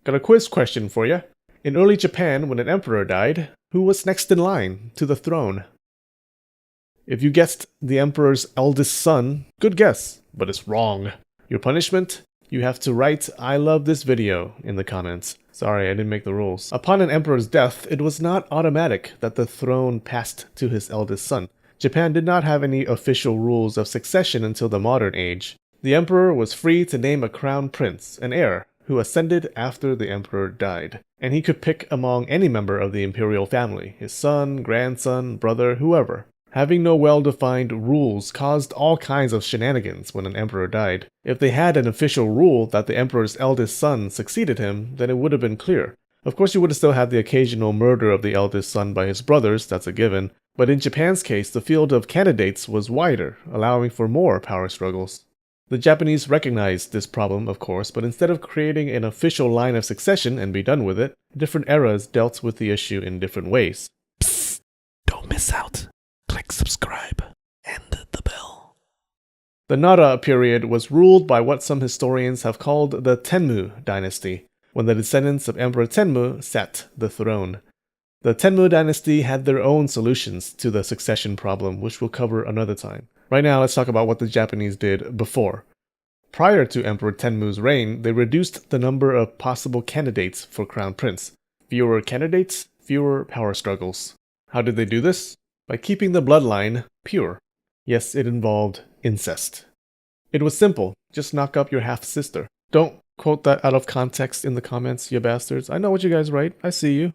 Got a quiz question for you. In early Japan, when an emperor died, who was next in line to the throne? If you guessed the emperor's eldest son, good guess, but it's wrong. Your punishment? You have to write "I love this video" in the comments. Sorry, I didn't make the rules. Upon an emperor's death, it was not automatic that the throne passed to his eldest son. Japan did not have any official rules of succession until the modern age. The emperor was free to name a crown prince, an heir, who ascended after the emperor died. And he could pick among any member of the imperial family, his son, grandson, brother, whoever. Having no well-defined rules caused all kinds of shenanigans when an emperor died. If they had an official rule that the emperor's eldest son succeeded him, then it would have been clear. Of course, you would have still had the occasional murder of the eldest son by his brothers, that's a given. But in Japan's case, the field of candidates was wider, allowing for more power struggles. The Japanese recognized this problem, of course, but instead of creating an official line of succession and be done with it, different eras dealt with the issue in different ways. Psst! Don't miss out. Click subscribe and the bell. The Nara period was ruled by what some historians have called the Tenmu dynasty, when the descendants of Emperor Tenmu sat the throne. The Tenmu dynasty had their own solutions to the succession problem, which we'll cover another time. Right now, let's talk about what the Japanese did before. Prior to Emperor Tenmu's reign, they reduced the number of possible candidates for crown prince. Fewer candidates, fewer power struggles. How did they do this? By keeping the bloodline pure. Yes, it involved incest. It was simple. Just knock up your half-sister. Don't quote that out of context in the comments, you bastards. I know what you guys write. I see you.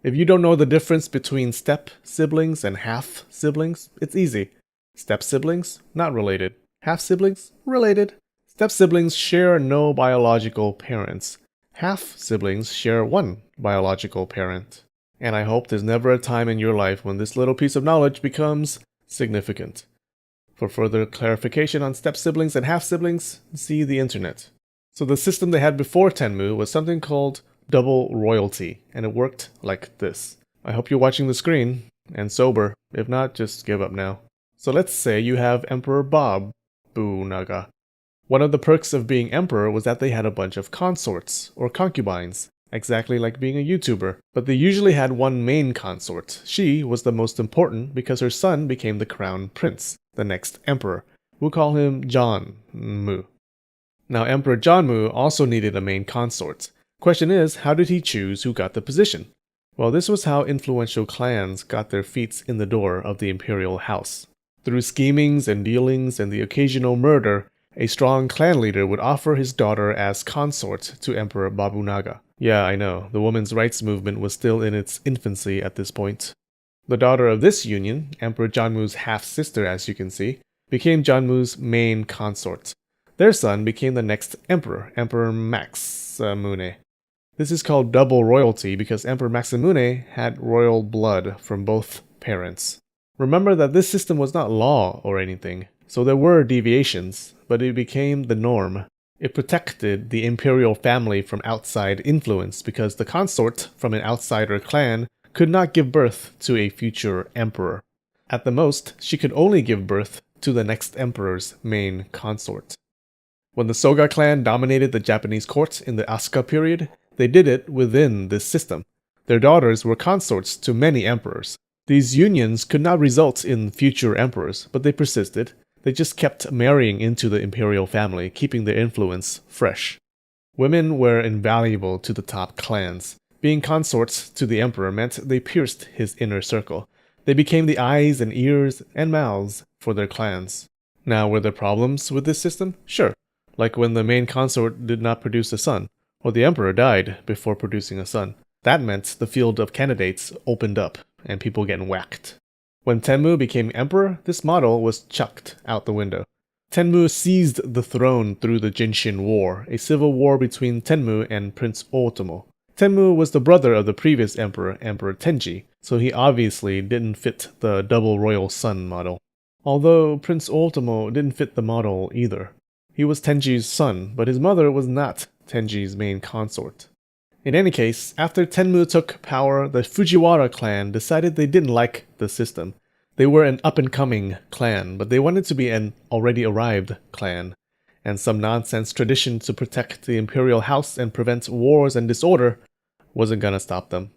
If you don't know the difference between step-siblings and half-siblings, it's easy. Step-siblings? Not related. Half-siblings? Related. Step-siblings share no biological parents. Half-siblings share one biological parent. And I hope there's never a time in your life when this little piece of knowledge becomes significant. For further clarification on step-siblings and half-siblings, see the internet. So the system they had before Tenmu was something called double royalty, and it worked like this. I hope you're watching the screen, and sober. If not, just give up now. So let's say you have Emperor Babunaga. One of the perks of being emperor was that they had a bunch of consorts, or concubines. Exactly like being a YouTuber. But they usually had one main consort. She was the most important because her son became the crown prince, the next emperor. We'll call him Jonmu. Now, Emperor Jonmu also needed a main consort. Question is, how did he choose who got the position? Well, this was how influential clans got their feet in the door of the imperial house. Through schemings and dealings and the occasional murder, a strong clan leader would offer his daughter as consort to Emperor Babunaga. Yeah, I know, the women's rights movement was still in its infancy at this point. The daughter of this union, Emperor Jonmu's half-sister as you can see, became Jonmu's main consort. Their son became the next emperor, Emperor Masamune. This is called double royalty because Emperor Masamune had royal blood from both parents. Remember that this system was not law or anything, so there were deviations, but it became the norm. It protected the imperial family from outside influence because the consort from an outsider clan could not give birth to a future emperor. At the most, she could only give birth to the next emperor's main consort. When the Soga clan dominated the Japanese court in the Asuka period, they did it within this system. Their daughters were consorts to many emperors. These unions could not result in future emperors, but they persisted. They just kept marrying into the imperial family, keeping their influence fresh. Women were invaluable to the top clans. Being consorts to the emperor meant they pierced his inner circle. They became the eyes and ears and mouths for their clans. Now, were there problems with this system? Sure. Like when the main consort did not produce a son, or the emperor died before producing a son. That meant the field of candidates opened up, and people getting whacked. When Tenmu became emperor, this model was chucked out the window. Tenmu seized the throne through the Jinshin War, a civil war between Tenmu and Prince Otomo. Tenmu was the brother of the previous emperor, Emperor Tenji, so he obviously didn't fit the double royal son model. Although Prince Otomo didn't fit the model either. He was Tenji's son, but his mother was not Tenji's main consort. In any case, after Tenmu took power, the Fujiwara clan decided they didn't like the system. They were an up-and-coming clan, but they wanted to be an already-arrived clan. and some nonsense tradition to protect the imperial house and prevent wars and disorder wasn't gonna stop them.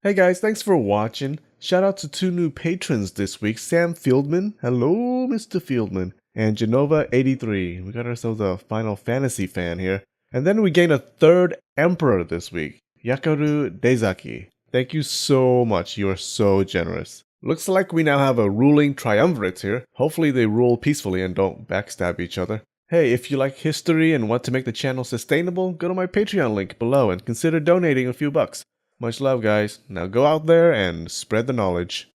Hey guys, thanks for watching. Shout out to 2 new patrons this week, Sam Fieldman, hello Mr. Fieldman, and Genova83. We got ourselves a Final Fantasy fan here. And then we gained a 3rd Emperor this week, Yakaru Deizaki. Thank you so much, you are so generous. Looks like we now have a ruling triumvirate here. Hopefully they rule peacefully and don't backstab each other. Hey, if you like history and want to make the channel sustainable, go to my Patreon link below and consider donating a few bucks. Much love, guys. Now go out there and spread the knowledge.